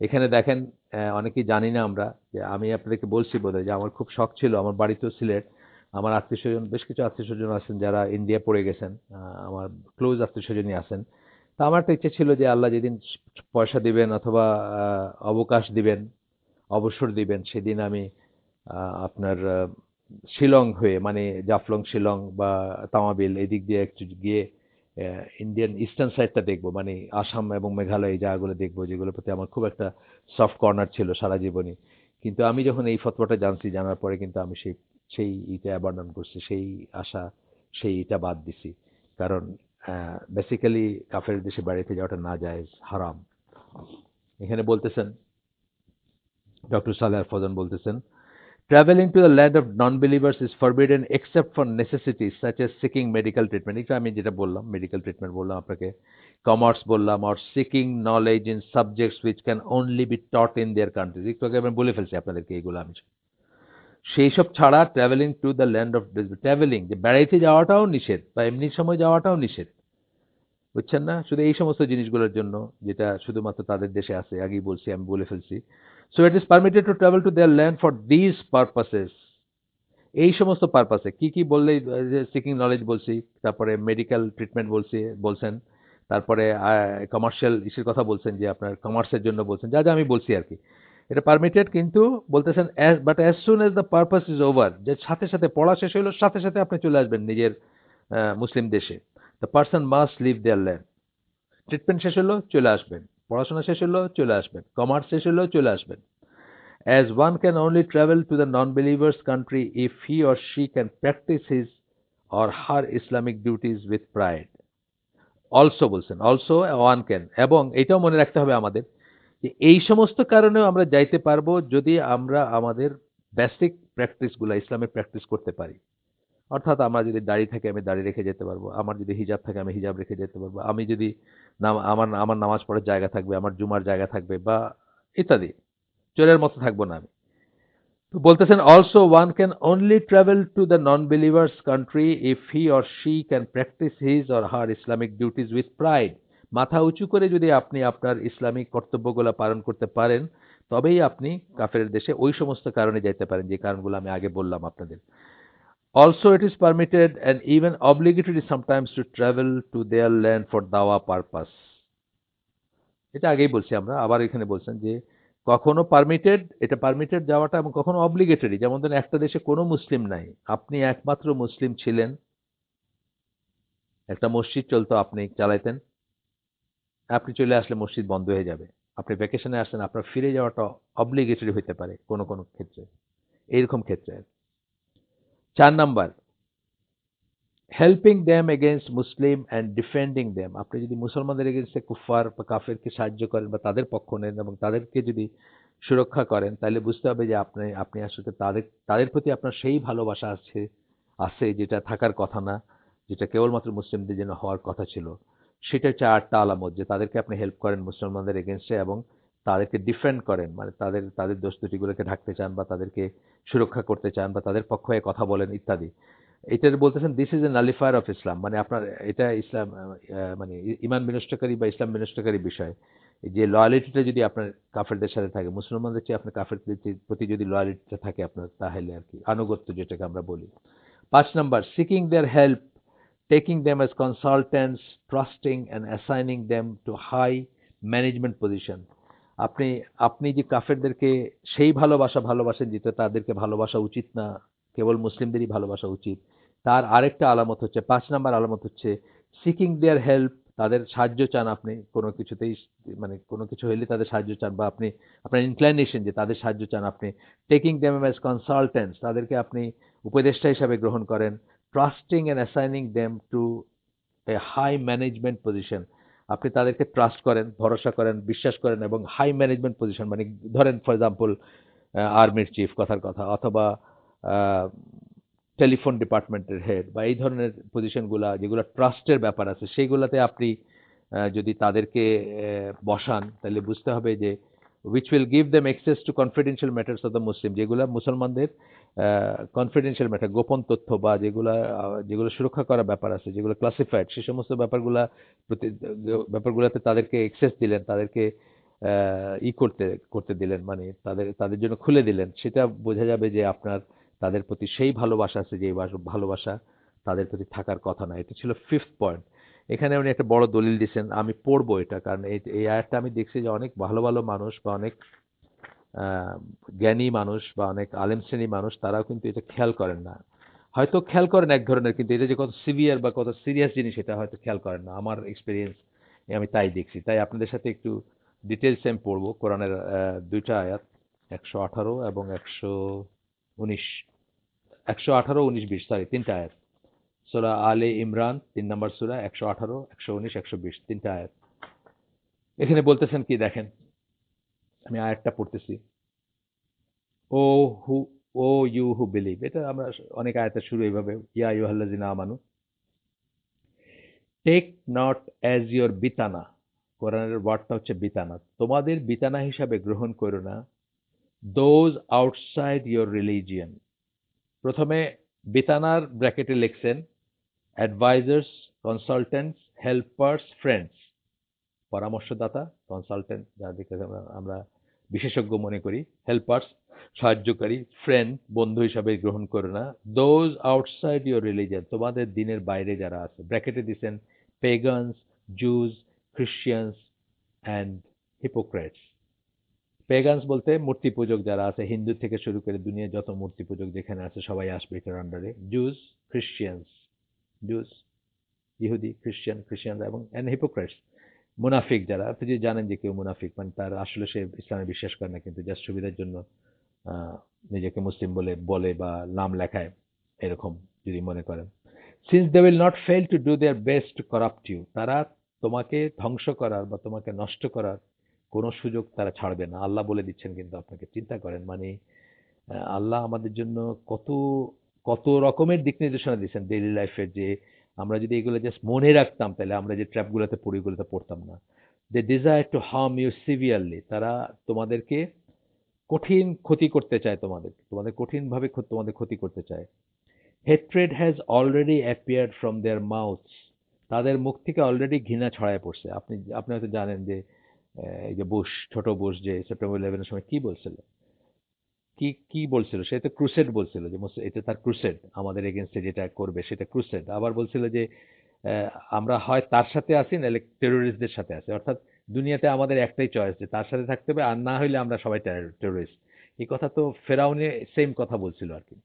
এখানে দেখেন, অনেকেই জানি না আমরা, যে আমি আপনাদেরকে বলছি বোধহয় যে আমার খুব শখ ছিল, আমার বাড়িতেও সিলেট, আমার আত্মীয়স্বজন, বেশ কিছু আত্মীয়স্বজন আছেন যারা ইন্ডিয়া পড়ে গেছেন, আমার ক্লোজ আত্মীয়স্বজনই আছেন। তো আমার একটা ইচ্ছে ছিল যে আল্লাহ যেদিন পয়সা দিবেন অথবা অবকাশ দিবেন, অবসর দিবেন, সেদিন আমি আপনার শিলং হয়ে, মানে জাফলং, শিলং বা তামাবিল এদিক দিয়ে একটু গিয়ে ইন্ডিয়ান ইস্টার্ন সাইডটা দেখবো, মানে আসাম এবং মেঘালয় এই জায়গাগুলো দেখবো, যেগুলোর প্রতি আমার খুব একটা সফট কর্নার ছিল সারা জীবনই। কিন্তু আমি যখন এই ফতোয়াটা জানছি, জানার পরে কিন্তু আমি সেই সেই ইটা অ্যাবান্ডন করছি, সেই আশা, সেই ইটা বাদ দিছি। কারণ বেসিক্যালি কাফের দেশে বাড়িতে যাওয়াটা না জায়েজ, হারাম। এখানে বলতেছেন, ডক্টর সালেহ আল ফৌজান বলতেছেন, traveling to the land of non-believers is forbidden except for necessities such as seeking medical treatment. এটা আমি যেটা বললাম, মেডিকেল ট্রিটমেন্ট বললাম আপনাকে, কমার্স বললাম, or seeking knowledge in subjects which can only be taught in their countries. একটু আগে আমি বলে ফেলছি আপনাদেরকে এইগুলো আমি। সেই সব ছাড়া travelling to the land of, travelling যে বেড়াইতে যাওয়াটাও নিষেধ, বা এমনি সময় যাওয়াটাও নিষেধ, বুঝছেন না? শুধু এই সমস্ত জিনিসগুলোর জন্য, যেটা শুধুমাত্র তাদের দেশে আছে, আগেই বলছি, আমি বলে ফেলছি। So it is permitted to travel to their land for this purposes. এই সমস্ত পারপাসে কি কি বললে, যে সিকিং নলেজ বলছি, তারপরে মেডিকেল ট্রিটমেন্ট বলছেন, তারপরে কমার্শিয়াল ইস্যুর কথা বলছেন, যে আপনার কমার্সের জন্য বলছেন, যা যা আমি বলছি আর কি, এটা পারমিটেড। কিন্তু বলতেছেন but as soon as the purpose is over, যে সাথে সাথে পড়া শেষ হলো, সাথে সাথে আপনি চলে আসবেন নিজের মুসলিম দেশে। The person must leave their land. Treatment শেষ হলো, চলে আসবেন। পড়াশোনা শেষ হলো, চলে আসবেন। কমার্স শেষ হলো, চলে আসবেন। As one can only travel to the non-believer's country if he or she can practice his or her Islamic duties with pride. Also বলছেন, also one can, এবং এটাও মনে রাখতে হবে আমাদের, যে এই সমস্ত কারণেও আমরা যাইতে পারবো যদি আমরা আমাদের বেসিক প্র্যাকটিসগুলো, ইসলামের প্র্যাকটিস করতে পারি। অর্থাৎ আমার যদি দাড়ি থাকে, আমি দাড়ি রেখে যেতে পারবো। আমার যদি হিজাব থাকে, আমি হিজাব রেখে যেতে পারবো। আমি যদি আমার আমার নামাজ পড়ার জায়গা থাকবে, আমার জুমার জায়গা থাকবে, বা ইত্যাদি। চোরের মতো থাকবো না আমি। তো বলতেছেন, also one can only travel to the non believers country if he or she can practise his or her Islamic duties with pride. মাথা উঁচু করে যদি আপনি আপনার ইসলামিক কর্তব্যগুলো পালন করতে পারেন, তবেই আপনি কাফের দেশে ওই সমস্ত কারণে যাইতে পারেন, যে কারণগুলো আমি আগে বললাম আপনাদের। Also, it is permitted and even obligatory sometimes to travel to their land for dawa purpose. এটা আগেই বলছি আমরা, আবার এখানে বলছেন যে কখনো পারমিটেড, এটা পারমিটেড যাওয়াটা, এবং কখনো অব্লিগেটরি। যেমন ধরেন একটা দেশে কোনো মুসলিম নাই, আপনি একমাত্র মুসলিম ছিলেন, একটা মসজিদ চলতো, আপনি চালাইতেন, আপনি চলে আসলে মসজিদ বন্ধ হয়ে যাবে। আপনি ভ্যাকেশনে আসলেন, আপনার ফিরে যাওয়াটা অব্লিগেটরি হইতে পারে কোনো কোনো ক্ষেত্রে, এইরকম ক্ষেত্রে। 4 number, helping them against Muslim and defending them. আপনি যদি মুসলমানদের এগেনস্টে কুফার বা কাফেরকে সাহায্য করেন, বা তাদের পক্ষ নেন এবং তাদেরকে যদি সুরক্ষা করেন, তাহলে বুঝতে হবে যে আপনি আপনি আসলে তাদের তাদের প্রতি আপনার সেই ভালোবাসা আছে, আছে যেটা থাকার কথা না, যেটা কেবলমাত্র মুসলিমদের জন্য হওয়ার কথা ছিল। সেটা হচ্ছে 8টা আলামত, যে তাদেরকে আপনি হেল্প করেন মুসলমানদের এগেনস্টে, এবং তাদেরকে ডিফেন্ড করেন, মানে তাদের তাদের দোষ ত্রুটিগুলোকে ঢাকতে চান, বা তাদেরকে সুরক্ষা করতে চান, বা তাদের পক্ষ হয়ে কথা বলেন ইত্যাদি। এটার বলতেছেন this is a নালিফায়ার of Islam, মানে আপনার এটা ইসলাম, মানে ইমান বিনষ্টকারী বা ইসলাম বিনষ্টকারী বিষয়। যে লয়ালিটিটা যদি আপনার কাফেরদের সাথে থাকে, মুসলমানদের চেয়ে আপনার কাফেরদের প্রতি যদি লয়ালিটিটা থাকে আপনার, তাহলে আর কি আনুগত্য যেটাকে আমরা বলি। 5 number, seeking their help, taking them as consultants, trusting and assigning them to high management position. আপনি আপনি যে কাফেরদেরকে সেই ভালোবাসেন, যেটা তাদেরকে ভালোবাসা উচিত না, কেবল মুসলিমদেরই ভালোবাসা উচিত, তার আরেকটা আলামত হচ্ছে, 5 নাম্বার আলামত হচ্ছে সিকিং দেয়ার হেল্প। তাদের সাহায্য চান আপনি কোনো কিছুতেই, মানে কোনো কিছু হইলে তাদের সাহায্য চান, বা আপনি আপনার ইনক্লাইনেশন যে তাদের সাহায্য চান আপনি। টেকিং দেম অ্যাজ কনসালটেন্টস, তাদেরকে আপনি উপদেষ্টা হিসাবে গ্রহণ করেন। Trusting and assigning them to a high management position, আপনি তাদেরকে ট্রাস্ট করেন, ভরসা করেন, বিশ্বাস করেন, এবং হাই ম্যানেজমেন্ট পজিশন, মানে ধরেন ফর এক্সাম্পল আর্মির চিফ, কথার কথা, অথবা টেলিফোন ডিপার্টমেন্টের হেড, বা এই ধরনের পজিশনগুলা যেগুলো ট্রাস্টের ব্যাপার আছে, সেইগুলাতে আপনি যদি তাদেরকে বসান, তাহলে বুঝতে হবে যে which will give them access to confidential matters of the Muslim, যেগুলা মুসলমানদের কনফিডেন্সিয়াল ম্যাটার, গোপন তথ্য বা যেগুলো সুরক্ষা করা ব্যাপার আছে, যেগুলো ক্লাসিফাইড, সে সমস্ত ব্যাপারগুলোতে তাদেরকে অ্যাক্সেস দিলেন, তাদেরকে করতে করতে দিলেন, মানে তাদের জন্য খুলে দিলেন। সেটা বোঝা যাবে যে আপনার তাদের প্রতি সেই ভালোবাসা আছে যে ভালোবাসা তাদের প্রতি থাকার কথা না। এটা ছিল ফিফথ পয়েন্ট। এখানে উনি একটা বড় দলিল দিচ্ছেন, আমি পড়বো এটা, কারণ এই আয়াতটা আমি দেখছি যে অনেক ভালো ভালো মানুষ বা অনেক জ্ঞানী মানুষ বা অনেক আলেম শ্রেণী মানুষ তারাও কিন্তু এটা খেয়াল করেন না। হয়তো খেয়াল করেন এক ধরনের, কিন্তু এটা যে কত সিভিয়ার বা কত সিরিয়াস জিনিস এটা হয়তো খেয়াল করেন না। আমার এক্সপিরিয়েন্স আমি তাই দেখছি। তাই আপনাদের সাথে একটু ডিটেলস আমি পড়বো কোরআনের দুইটা আয়াত, 118 এবং 119, 118, 19, 20, সরি, তিনটা আয়াত। সূরা আলে ইমরান 3 নম্বর সূরা, 118, 119, 120, তিনটা আয়াত। এখানে বলতেছেন কি দেখেন, আমি আয়াতটা পড়তেছি। ও হু ও ইউ হু বিলিভ, এটা আমরা অনেক আয়াতের শুরু এইভাবে, ইয়া আইয়ুহাল্লাযিনা আমানু টেক নট অ্যাজ ইয়োর বিতানা। কোরআনের ওয়ার্ডটা হচ্ছে বিতানা, তোমাদের বিতানা হিসাবে গ্রহণ করো না দোজ আউটসাইড ইয়োর রিলিজিয়ন। প্রথমে বিতানার ব্র্যাকেটে লিখছেন অ্যাডভাইজার্স, কনসালটেন্টস, হেল্পার্স, ফ্রেন্ডস, পরামর্শদাতা, কনসালটেন্ট যাদেরকে আমরা বিশেষজ্ঞ মনে করি, হেল্পার্স সাহায্যকারী, ফ্রেন্ড বন্ধু হিসাবে গ্রহণ করো না দোজ আউটসাইড ইউর রিলিজিয়ন, তোমাদের দিনের বাইরে যারা আছে। ব্র্যাকেটে দিচ্ছেন পেগানস, জুজ, খ্রিশ্চিয়ানস অ্যান্ড হিপোক্রেটস। পেগানস বলতে মূর্তি পূজক যারা আছে, হিন্দু থেকে শুরু করে দুনিয়া যত মূর্তি পূজক যেখানে আছে সবাই আসবে এটার আন্ডারে। জুজ, খ্রিশ্চিয়ানস, জুজ ইহুদি, খ্রিশ্চিয়ান এবং হিপোক্রেটস মুনাফিক যারা। আপনি যদি জানেন যে কেউ মুনাফিক, মানে তার আসলে সে ইসলামে বিশ্বাস করে না, কিন্তু জাস্ট সুবিধার জন্য নিজেকে মুসলিম বলে বলে বা নাম লেখায়, এরকম যদি মনে করেন। Since they will not fail to do their best to corrupt you, তারা তোমাকে ধ্বংস করার বা তোমাকে নষ্ট করার কোনো সুযোগ তারা ছাড়বে না। আল্লাহ বলে দিচ্ছেন কিন্তু আপনাকে, চিন্তা করেন, মানে আল্লাহ আমাদের জন্য কত কত রকমের দিক নির্দেশনা দিচ্ছেন ডেইলি লাইফের, যে আমরা যদি এগুলো জাস্ট মনে রাখতাম তাহলে আমরা যে ট্র্যাপগুলোতে পড়ি ওগুলোতে পড়তাম না। They desire to harm you severely, তারা তোমাদেরকে কঠিন ক্ষতি করতে চায়, তোমাদের কঠিনভাবে তোমাদের ক্ষতি করতে চায়। Hatred has already appeared from their mouths, তাদের মুখ থেকে অলরেডি ঘৃণা ছড়ায় পড়ছে। আপনি হয়তো জানেন যে এই যে ছোট বুশ যে সেপ্টেম্বর 11-এর সময় কি বলছিল, কি বলছিল, সে তো ক্রুসেড বলছিল, যে এটা তার ক্রুসেড, আমাদের এগেনস্টে যেটা করবে সেটা ক্রুসেড। আবার বলছিল যে আমরা হয় তার সাথে আছি নাহলে টেরোরিস্টদের সাথে আছি, অর্থাৎ দুনিয়াতে আমাদের একটাই চয়েস, যে তার সাথে থাকতে হবে, আর না হইলে আমরা সবাই টেরোরিস্ট। এই কথা তো ফেরাউনে সেম কথা বলছিল আর কি।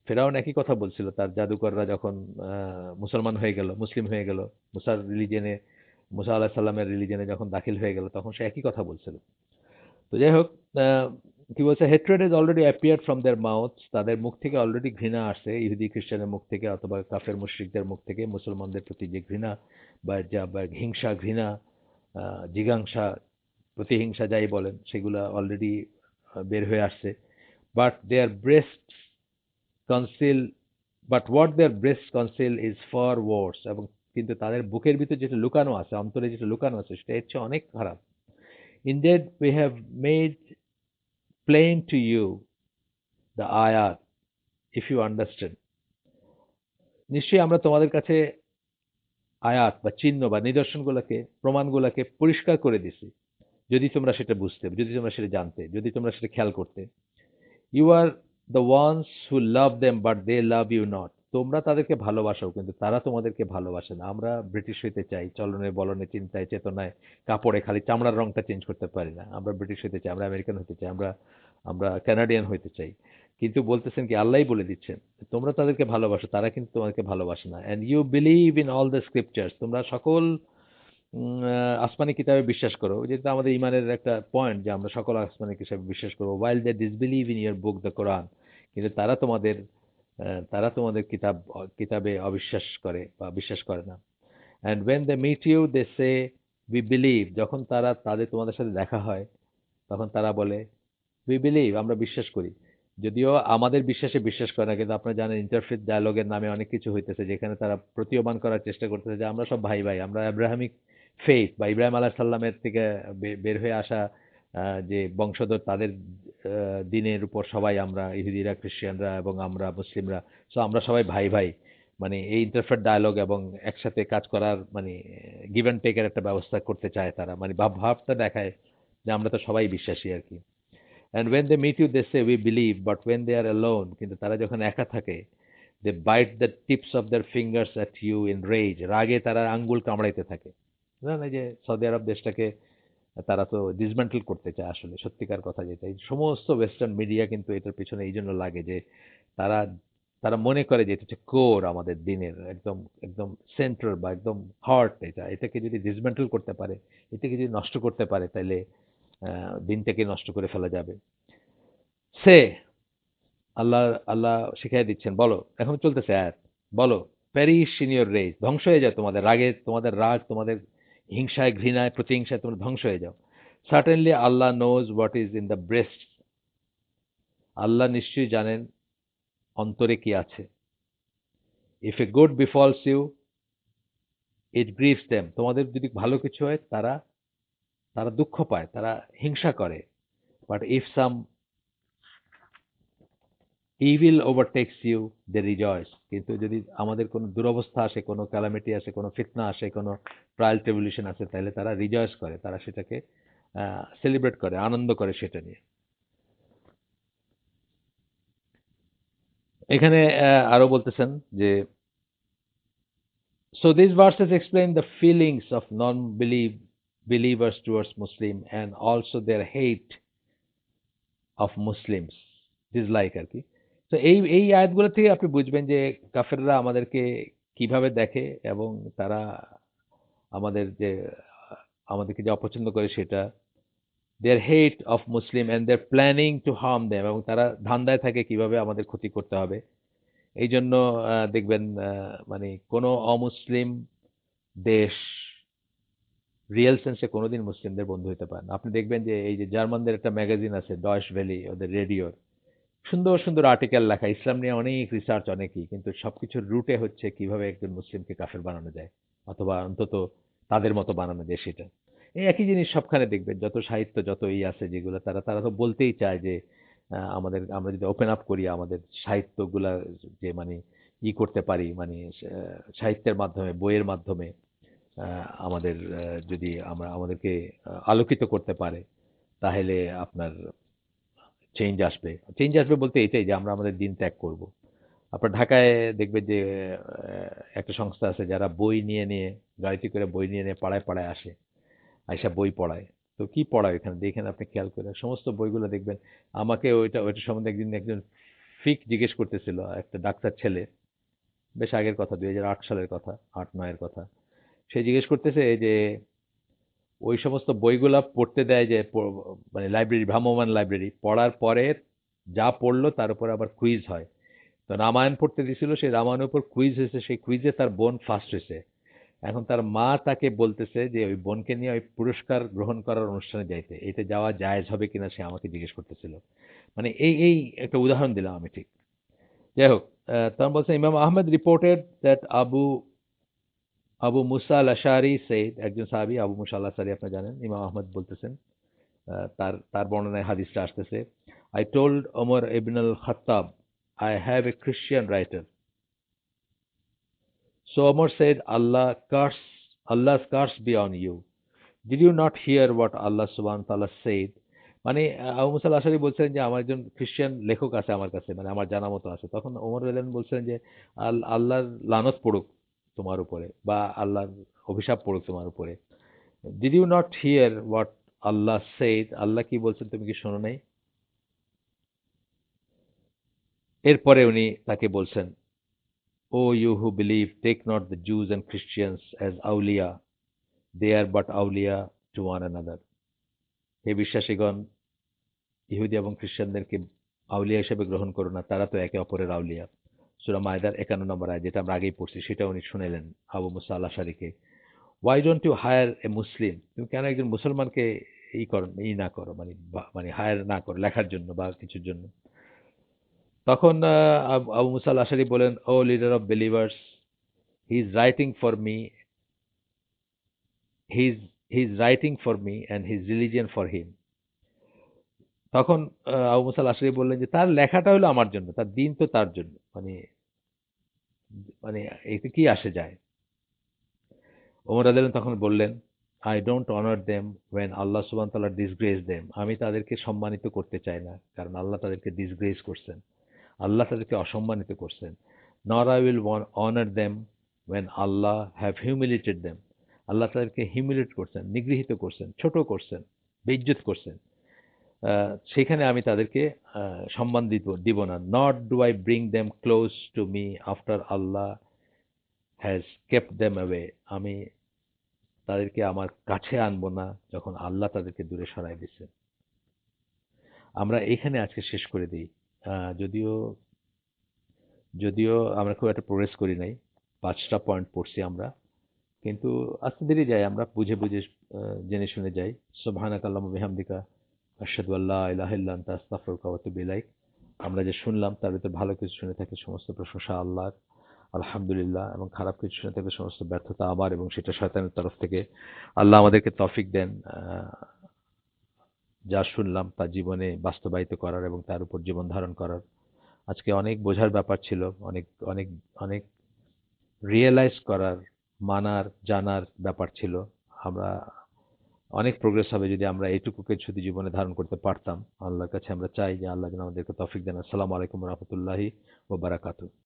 ফেরাউন একই কথা বলছিল তার জাদুকররা যখন মুসলমান হয়ে গেল, মুসলিম হয়ে গেল, মুসার রিলিজেনে, মুসা আলাহ সাল্লামের রিলিজেনে যখন দাখিল হয়ে গেল, তখন সে একই কথা বলছিল। তো যাই হোক, কি বলছে, hatred is already appeared from their mouth, তাদের মুখ থেকে অলরেডি ঘৃণা আসছে, ইহুদি খ্রিস্টানের মুখ থেকে অথবা কাফের মুশরিকদের মুখ থেকে মুসলমানদের প্রতি যে ঘৃণা বা হিংসা, ঘৃণা, জিঘাংসা, প্রতিহিংসা যাই বলেন, সেগুলো অলরেডি বের হয়ে আসছে। But their breast conceal but what their breast conceal is far worse, এবং কিন্তু তাদের বুকের ভিতরে যেটা লুকানো আছে, অন্তরে যেটা লুকানো আছে, সেটা এর চেয়ে অনেক খারাপ। Indeed, we have made plain to you the ayat, if you understand. নিশ্চয়ই আমরা তোমাদের কাছে আয়াত বা চিহ্ন বা নিদর্শনগুলোকে, প্রমাণগুলোকে পরিষ্কার করে দিছি, যদি তোমরা সেটা বুঝতে, যদি তোমরা সেটা জানতে, যদি তোমরা সেটা খেয়াল করতে। You are the ones who love them but they love you not, তোমরা তাদেরকে ভালোবাসো কিন্তু তারা তোমাদেরকে ভালোবাসে না। আমরা ব্রিটিশ হইতে চাই, চলনে বলনে চিন্তায় চেতনায় কাপড়ে, খালি চামড়ার রংটা চেঞ্জ করতে পারি না। আমরা ব্রিটিশ হইতে চাই, আমরা আমেরিকান হইতে চাই, আমরা আমরা কানাডিয়ান হইতে চাই, কিন্তু বলতেছেন কি, আল্লাহই বলে দিচ্ছেন তোমরা তাদেরকে ভালোবাসো, তারা কিন্তু তোমাদেরকে ভালোবাসে না। And you believe in all the scriptures, তোমরা সকল আসমানি কিতাবে বিশ্বাস করো, যেটা আমাদের ইমানের একটা পয়েন্ট, যে আমরা সকল আসমানি কিতাবে বিশ্বাস করবো। While they disbelieve in your book the Quran, কিন্তু তারা তোমাদের কিতাবে অবিশ্বাস করে বা বিশ্বাস করে না। And when they meet you they say we believe, যখন তোমাদের সাথে দেখা হয় তখন তারা বলে উই বিলিভ, আমরা বিশ্বাস করি। যদিও আমাদের বিশ্বাস করে না, কিন্তু আপনারা জানেন ইন্টারফেথ ডায়ালগের নামে অনেক কিছু হইতেছে, যেখানে তারা প্রতীয়মান করার চেষ্টা করতেছে যে আমরা সব ভাই ভাই, আমরা আব্রাহামিক ফেইথ বা ইব্রাহিম আলাহ সাল্লামের থেকে বের হয়ে আসা যে বংশধর তাদের দিনের উপর সবাই আমরা ইহুদিরা, খ্রিস্টানরা এবং আমরা মুসলিমরা, সো আমরা সবাই ভাই ভাই। মানে এই ইন্টারফেথ ডায়ালগ এবং একসাথে কাজ করার মানে গিভ অ্যান্ড টেকের একটা ব্যবস্থা করতে চায় তারা, মানে ভাবটা দেখায় যে আমরা তো সবাই বিশ্বাসী আর কি। And when they meet you they say we believe, but when they are alone, কিন্তু তারা যখন একা থাকে, they bite the tips of their fingers at you in rage, রাগে তারা আঙ্গুল কামড়াইতে থাকে। জানেন এই যে সৌদি আরব দেশটাকে তারা তো ডিসমেন্টল করতে চায় আসলে, সত্যিকার কথা যেটা। এই সমস্ত ওয়েস্টার্ন মিডিয়া কিন্তু এটার পিছনে এই জন্য লাগে যে তারা তারা মনে করে যে এটা হচ্ছে কোর আমাদের দিনের একদম একদম সেন্টার বা একদম হার্ট। এটাকে যদি ডিসমেন্টল করতে পারে, এটাকে যদি নষ্ট করতে পারে, তাহলে দিনটাকে নষ্ট করে ফেলা যাবে। সে আল্লাহ আল্লাহ শিখাই দিচ্ছেন, বলো, এখন চলতেছে আয়াত, বলো, প্যারিশ ইন ইউর রেজ, ধ্বংস হয়ে যাও তোমাদের রাগে, তোমাদের রাগ, তোমাদের হিংসায়, ঘৃণায়, প্রতিহিংসায় তোমরা ধ্বংস হয়ে যাও। Certainly Allah knows what is in the breast, আল্লাহ নিশ্চয়ই জানেন অন্তরে কি আছে। If a good befalls you it grieves them, তোমাদের যদি ভালো কিছু হয় তারা তারা দুঃখ পায়, তারা হিংসা করে। But if some evil overtakes you they rejoice, কিন্তু যদি আমাদের কোনো দুরবস্থা আসে, কোনো ক্যালামিটি আসে, কোনো ফিতনা আসে, কোনো ট্রায়াল ট্রিবুলেশন আসে, তাহলে তারা রিজয়েস করে, তারা সেটাকে সেলিব্রেট করে, আনন্দ করে সেটা নিয়ে। এখানে আরো বলতেছেন যে so these verses explain the feelings of non-believers towards Muslim and also their hate of Muslims, dislike আর কি। তো এই এই আয়াতগুলো থেকে আপনি বুঝবেন যে কাফেররা আমাদেরকে কিভাবে দেখে এবং তারা আমাদের যে আমাদেরকে যে অপছন্দ করে সেটা, their hate of Muslim and their planning to harm them, এবং তারা ধান্দায় থাকে কিভাবে আমাদের ক্ষতি করতে হবে। এই জন্য দেখবেন মানে কোনো অমুসলিম দেশ রিয়েল সেন্সে কোনোদিন মুসলিমদের বন্ধু হতে পারে না। আপনি দেখবেন যে এই যে জার্মানদের একটা ম্যাগাজিন আছে ডয়েশ ভ্যালি, ওদের রেডিওর সুন্দর সুন্দর আর্টিকেল লেখা, ইসলাম নিয়ে অনেক রিসার্চ অনেকই, কিন্তু সবকিছুর রুটে হচ্ছে কিভাবে একজন মুসলিমকে কাফের বানানো যায়, অথবা অন্তত তাদের মতো বানানো যায় সেটা। এই একই জিনিস সবখানে দেখবেন, যত সাহিত্য যত আছে যেগুলো, তারা তারা তো বলতেই চায় যে আমাদের, আমরা যদি ওপেন আপ করি আমাদের সাহিত্যগুলা, যে মানে করতে পারি, মানে সাহিত্যের মাধ্যমে, বইয়ের মাধ্যমে আমাদের যদি আমরা আমাদেরকে আলোকিত করতে পারে, তাহলে আপনার চেঞ্জ আসবে। চেঞ্জ আসবে বলতে এটাই যে আমরা আমাদের দিন ত্যাগ করব। আপনার ঢাকায় দেখবেন যে একটা সংস্থা আছে যারা বই নিয়ে নিয়ে, গাড়িতে করে বই নিয়ে নিয়ে পাড়ায় পাড়ায় আসে, আইসা বই পড়ায়। তো কি পড়ায় এখানে দেখেন আপনি খেয়াল করে, সমস্ত বইগুলো দেখবেন। আমাকে ওইটা সম্বন্ধে একদিন একজন জিজ্ঞেস করতেছিল, একটা ডাক্তার ছেলে, বেশ আগের কথা, 2008 সালের কথা, 8-9 এর কথা। সে জিজ্ঞেস করতেছে যে ওই সমস্ত বইগুলা পড়তে দেয় যে মানে লাইব্রেরি, ভ্রাম্যমাণ লাইব্রেরি, পড়ার পরে যা পড়লো তার উপর আবার কুইজ হয়। তো রামায়ণ পড়তে দিছিল, সেই রামায়ণের উপর কুইজ হয়েছে, সেই কুইজে তার বোন ফার্স্ট হয়েছে। এখন তার মা তাকে বলতেছে যে ওই বোনকে নিয়ে ওই পুরস্কার গ্রহণ করার অনুষ্ঠানে যাইতে, এটা যাওয়া জায়েজ হবে কিনা সে আমাকে জিজ্ঞেস করতেছিল। মানে এই এই একটা উদাহরণ দিলাম আমি ঠিক। যাই হোক, তখন বলছে ইমাম Ahmed reported that Abu Abu Musa al আশারি সেইদ, একজন সাহাবী আবু মুসা আল আশারি, আপনি জানেন, ইমাম আহমদ বলতেছেন, তার তার বর্ণনায় হাদিসটা আসতেছে, I told Umar ibn al Khattab I have a Christian writer, so Umar said Allah's curse be on you. Did you not hear what Allah subhanahu wa ta'ala said? মানে আবু মুসা আল আশারি বলছেন যে আমার একজন খ্রিস্টান লেখক আছে আমার কাছে, মানে আমার জানা মতো আছে। তখন ওমর রাদিয়াল্লাহু বলছেন যে আল্লাহর লানত পড়ুক তোমার উপরে, বা আল্লাহর অভিশাপ পড়ুক তোমার উপরে। Did you not hear what Allah said, আল্লাহ কি বলছেন তুমি কি শোনো নাই? এরপরে উনি তাকে বলছেন, O you who believe, take not the Jews and Christians as আউলিয়া, দে আর বাট আউলিয়া টু ওয়ান অ্যানাদার। হে বিশ্বাসীগণ, ইহুদি এবং খ্রিস্টানদেরকে আউলিয়া হিসেবে গ্রহণ করো না, তারা তো একে অপরের আউলিয়া। সূরা মায়দার 51 নম্বর আয়াত, যেটা আমরা আগেই পড়ছি, সেটা উনি শুনাইলেন আবু মুসা আল আশারিকে। ওয়াই ডোন্ট ইউ হায়ার এ মুসলিম, তুমি কেন একজন মুসলমানকে করো, না করো, মানে মানে হায়ার না করো লেখার জন্য বা কিছুর জন্য। তখন আবু মুসা আল আশারি বলেন, O leader of believers, he is writing for me, he is writing for me and his religion for him. তখন আবু মুসা আল আশারি বললেন যে তার লেখাটা হলো আমার জন্য, তার দিন তো তার জন্য, মানে মানে এতে কি আসে যায়। ওমর রাদিয়াল্লাহু তখন বললেন, I don't honour them when Allah সুবহানাহু ওয়া তাআলা ডিসগ্রেস দেম। আমি তাদেরকে সম্মানিত করতে চাই না, কারণ আল্লাহ তাদেরকে ডিসগ্রেস করছেন, আল্লাহ তাদেরকে অসম্মানিত করছেন। Nor I will honour them when Allah have humiliated them. Allah তাদেরকে হিউমিলেট করছেন, নিগৃহীত করছেন, ছোট করছেন, বেইজ্জত করছেন। সেখানে আমি তাদেরকে সম্মান দিব না। Not do I bring them close to me after Allah has kept them away. আমি তাদেরকে আমার কাছে আনবো না যখন আল্লাহ তাদেরকে দূরে সরাই দিচ্ছে। আমরা এখানে আজকে শেষ করে দিই। যদিও যদিও আমরা খুব একটা প্রোগ্রেস করি নাই, 5টা পয়েন্ট পড়ছি আমরা, কিন্তু আস্তে ধীরে যাই, আমরা বুঝে বুঝে জেনে শুনে যাই। সুবহানাকা আল্লাহুম্মা বিহামদিকা আশহাদু আল্লা ইলাহা ইল্লা আনতা আস্তাগফিরুকা ওয়া আতুবু ইলাইক। আমরা যে শুনলাম তার ভিতরে ভালো কিছু শুনে থাকলে সমস্ত প্রশংসা আল্লাহর, আলহামদুলিল্লাহ, এবং খারাপ কিছু শুনে থাকলে সমস্ত ব্যর্থতা আমার, এবং সেটা শয়তানের তরফ থেকে। আল্লাহ আমাদেরকে তৌফিক দেন যা শুনলাম তা জীবনে বাস্তবায়িত করার এবং তার উপর জীবন ধারণ করার। আজকে অনেক বোঝার ব্যাপার ছিল, অনেক অনেক অনেক রিয়েলাইজ করার, মানার, জানার ব্যাপার ছিল। আমরা অনেক প্রোগ্রেস হবে যদি আমরা এইটুকুকে শুধু জীবনে ধারণ করতে পারতাম। আল্লাহর কাছে আমরা চাই যে আল্লাহ যেন আমাদেরকে তৌফিক দেন। আসসালামু আলাইকুম ওয়া রাহমাতুল্লাহি ওয়া বারাকাতুহু।